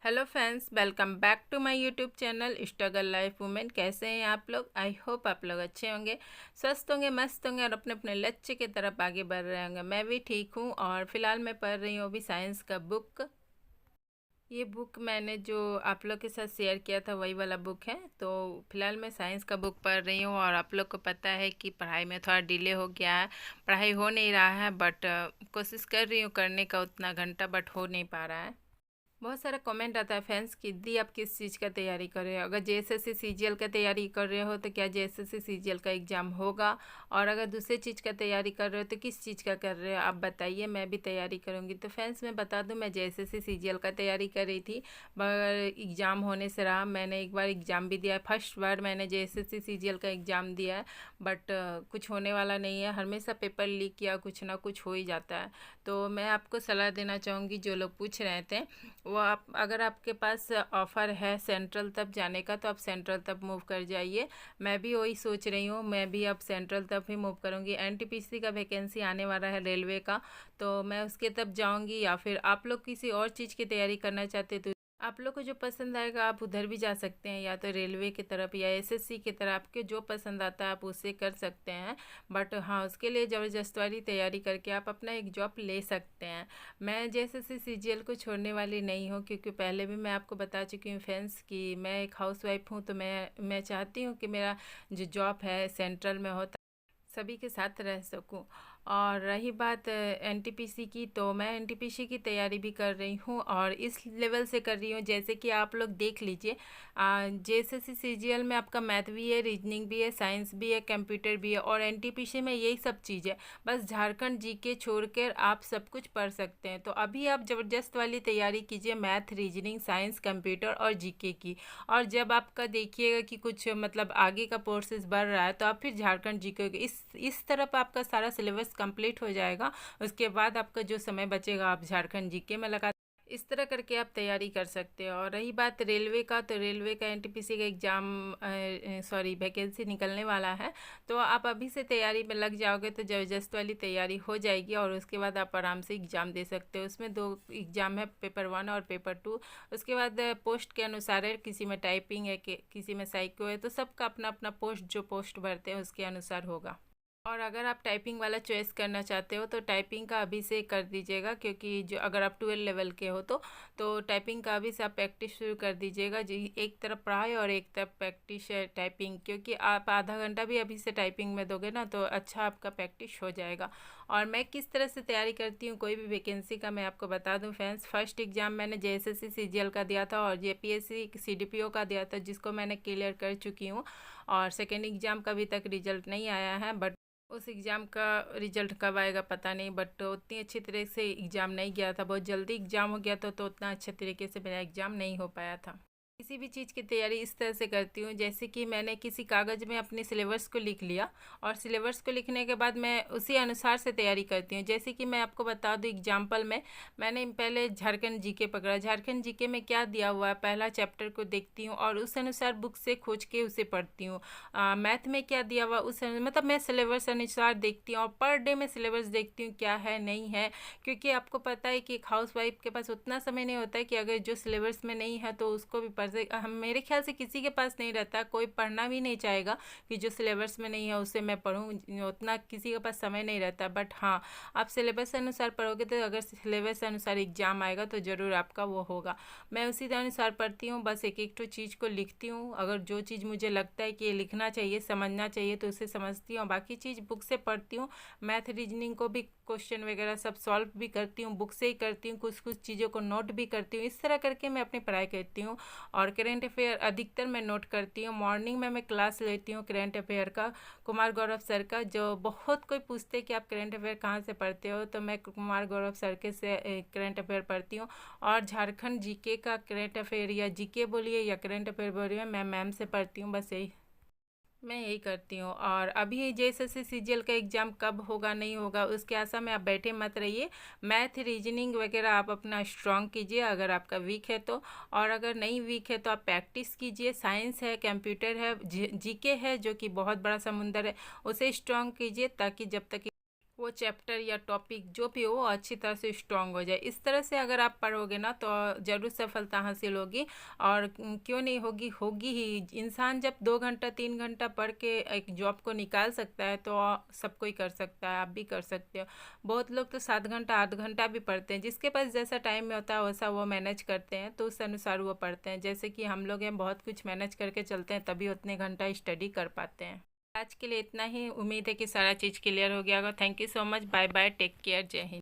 Hello friends, welcome back to my YouTube channel struggle life women. कैसे हैं आप लोग? आई होप आप लोग अच्छे होंगे, स्वस्थ होंगे, मस्त होंगे और अपने अपने लक्ष्य की तरफ आगे बढ़ रहे होंगे। मैं भी ठीक हूँ और फिलहाल मैं पढ़ रही हूँ अभी साइंस का बुक। ये बुक मैंने जो आप लोग के साथ शेयर किया था वही वाला बुक है। तो फिलहाल मैं साइंस का बुक पढ़ रही हूँ और आप लोग को पता है कि पढ़ाई में थोड़ा डिले हो गया है। पढ़ाई हो नहीं रहा है बट कोशिश कर रही हूँ करने का उतना घंटा, बट हो नहीं पा रहा है। बहुत सारा कमेंट आता है फैंस कि दी आप किस चीज़ का तैयारी कर रहे हो। अगर जेएसएससी सीजीएल का तैयारी कर रहे हो तो क्या जेएसएससी सीजीएल का एग्ज़ाम होगा, और अगर दूसरे चीज़ का तैयारी कर रहे हो तो किस चीज़ का कर रहे हो आप बताइए, मैं भी तैयारी करूँगी। तो फ्रेंड्स मैं बता दूँ, मैं जेएसएससी सीजीएल का तैयारी कर रही थी मगर एग्ज़ाम होने से रहा। मैंने एक बार एग्ज़ाम भी दिया है, फर्स्ट बार मैंने जेएसएससी सीजीएल का एग्ज़ाम दिया है, बट कुछ होने वाला नहीं है। हमेशा पेपर लीक या कुछ ना कुछ हो ही जाता है। तो मैं आपको सलाह देना चाहूँगी, जो लोग पूछ रहे थे वो आप, अगर आपके पास ऑफ़र है सेंट्रल तक जाने का तो आप सेंट्रल तक मूव कर जाइए। मैं भी वही सोच रही हूँ, मैं भी अब सेंट्रल तक ही मूव करूँगी। एनटीपीसी का वैकेंसी आने वाला है रेलवे का, तो मैं उसके तब जाऊँगी। या फिर आप लोग किसी और चीज़ की तैयारी करना चाहते तो आप लोग को जो पसंद आएगा आप उधर भी जा सकते हैं, या तो रेलवे की तरफ या एसएससी की तरफ, आपके जो पसंद आता है आप उससे कर सकते हैं। बट हाँ, उसके लिए ज़बरदस्त वाली तैयारी करके आप अपना एक जॉब ले सकते हैं। मैं जेएसएससी सीजीएल को छोड़ने वाली नहीं हूँ, क्योंकि पहले भी मैं आपको बता चुकी हूँ फ्रेंड्स कि मैं एक हाउसवाइफ हूँ। तो मैं चाहती हूँ कि मेरा जो जॉब है सेंट्रल में हो, सभी के साथ रह सकूं। और रही बात एनटीपीसी की, तो मैं एनटीपीसी की तैयारी भी कर रही हूं और इस लेवल से कर रही हूं जैसे कि आप लोग देख लीजिए। जेएसएससी सीजीएल में आपका मैथ भी है, रीजनिंग भी है, साइंस भी है, कंप्यूटर भी है, और एनटीपीसी में यही सब चीज़ है। बस झारखंड जीके छोड़कर आप सब कुछ पढ़ सकते हैं। तो अभी आप ज़बरदस्त वाली तैयारी कीजिए मैथ, रीजनिंग, साइंस, कंप्यूटर और जीके की। और जब आपका देखिएगा कि कुछ मतलब आगे का प्रोसेस बढ़ रहा है तो आप फिर झारखंड जीके इस तरफ आपका सारा सिलेबस कंप्लीट हो जाएगा। उसके बाद आपका जो समय बचेगा आप झारखंड जीके में लगा, इस तरह करके आप तैयारी कर सकते हो। और रही बात रेलवे का, तो रेलवे का एनटीपीसी का एग्ज़ाम सॉरी वैकेंसी निकलने वाला है। तो आप अभी से तैयारी में लग जाओगे तो ज़बरदस्त वाली तैयारी हो जाएगी और उसके बाद आप आराम से एग्ज़ाम दे सकते हो। उसमें दो एग्ज़ाम है, पेपर 1 और पेपर 2। उसके बाद पोस्ट के अनुसार है, किसी में टाइपिंग है, किसी में साइको है, तो सबका अपना अपना पोस्ट, जो पोस्ट भरते हैं उसके अनुसार होगा। और अगर आप टाइपिंग वाला चॉइस करना चाहते हो तो टाइपिंग का अभी से कर दीजिएगा, क्योंकि जो अगर आप 12 लेवल के हो तो टाइपिंग का अभी से आप प्रैक्टिस शुरू कर दीजिएगा जी। एक तरफ पढ़ाई और एक तरफ प्रैक्टिस है टाइपिंग, क्योंकि आप आधा घंटा भी अभी से टाइपिंग में दोगे ना तो अच्छा आपका प्रैक्टिस हो जाएगा। और मैं किस तरह से तैयारी करती हूँ कोई भी वैकेंसी का, मैं आपको बता दूँ फ्रेंड्स। फर्स्ट एग्जाम मैंने जेएसएससी सीजीएल का दिया था और जेपीएससी सीडीपीओ का दिया था, जिसको मैंने क्लियर कर चुकी हूँ। और सेकेंड एग्जाम का अभी तक रिजल्ट नहीं आया है, बट उस एग्ज़ाम का रिजल्ट कब आएगा पता नहीं। बट उतनी अच्छी तरह से एग्ज़ाम नहीं गया था, बहुत जल्दी एग्ज़ाम हो गया था, तो उतना अच्छे तरीके से मेरा एग्ज़ाम नहीं हो पाया था। किसी भी चीज़ की तैयारी इस तरह से करती हूँ जैसे कि मैंने किसी कागज़ में अपने सिलेबस को लिख लिया, और सिलेबस को लिखने के बाद मैं उसी अनुसार से तैयारी करती हूँ। जैसे कि मैं आपको बता दूँ एग्जाम्पल में, मैंने पहले झारखंड जीके पकड़ा। झारखंड जीके में क्या दिया हुआ है पहला चैप्टर को देखती हूँ और उस अनुसार बुक से खोज के उसे पढ़ती हूँ। मैथ में क्या दिया हुआ मतलब मैं सिलेबस अनुसार देखती हूँ, और पर डे में सिलेबस देखती हूँ क्या है नहीं है। क्योंकि आपको पता है कि एक हाउस वाइफ के पास उतना समय नहीं होता है कि अगर जो सिलेबस में नहीं है तो उसको भी पढ़ से, हम मेरे ख्याल से किसी के पास नहीं रहता, कोई पढ़ना भी नहीं चाहेगा कि जो सिलेबस में नहीं है उसे मैं पढ़ूँ, उतना किसी के पास समय नहीं रहता। बट हाँ, आप सिलेबस अनुसार पढ़ोगे तो अगर सिलेबस अनुसार एग्जाम आएगा तो ज़रूर आपका वो होगा। मैं उसी अनुसार पढ़ती हूँ, बस एक एक तो चीज़ को लिखती हूँ। अगर जो चीज़ मुझे लगता है कि ये लिखना चाहिए, समझना चाहिए, तो उसे समझती हूँ, बाकी चीज़ बुक से पढ़ती हूँ। मैथ रीजनिंग को भी क्वेश्चन वगैरह सब सॉल्व भी करती हूँ, बुक से ही करती हूँ, कुछ कुछ चीज़ों को नोट भी करती हूँ। इस तरह करके मैं अपनी पढ़ाई करती हूँ। और करेंट अफेयर अधिकतर मैं नोट करती हूँ। मॉर्निंग में मैं क्लास लेती हूँ करेंट अफेयर का, कुमार गौरव सर का। जो बहुत कोई पूछते हैं कि आप करेंट अफेयर कहाँ से पढ़ते हो, तो मैं कुमार गौरव सर के से करेंट अफेयर पढ़ती हूँ। और झारखंड जीके का करेंट अफेयर, या जीके बोलिए या करेंट अफेयर बोलिए, मैं मैम से पढ़ती हूँ। बस यही मैं यही करती हूँ। और अभी जेएसएससी सीजीएल का एग्ज़ाम कब होगा नहीं होगा उसके आशा में आप बैठे मत रहिए। मैथ रीजनिंग वगैरह आप अपना स्ट्रांग कीजिए अगर आपका वीक है तो, और अगर नहीं वीक है तो आप प्रैक्टिस कीजिए। साइंस है, कंप्यूटर है, जीके है जो कि बहुत बड़ा समुंदर है, उसे स्ट्रांग कीजिए, ताकि जब तक वो चैप्टर या टॉपिक जो भी हो वो अच्छी तरह से स्ट्रांग हो जाए। इस तरह से अगर आप पढ़ोगे ना तो ज़रूर सफलता हासिल होगी। और क्यों नहीं होगी, होगी ही। इंसान जब 2 घंटा 3 घंटा पढ़ के एक जॉब को निकाल सकता है तो सब कोई कर सकता है, आप भी कर सकते हो। बहुत लोग तो 7 घंटा 8 घंटा भी पढ़ते हैं, जिसके पास जैसा टाइम में होता है वैसा वो मैनेज करते हैं, तो उस अनुसार वो पढ़ते हैं। जैसे कि हम लोग हैं, बहुत कुछ मैनेज करके चलते हैं, तभी उतने घंटा स्टडी कर पाते हैं। आज के लिए इतना ही। उम्मीद है कि सारा चीज़ क्लियर हो गया होगा। Thank you so much. Bye bye, take care, Jai Hind.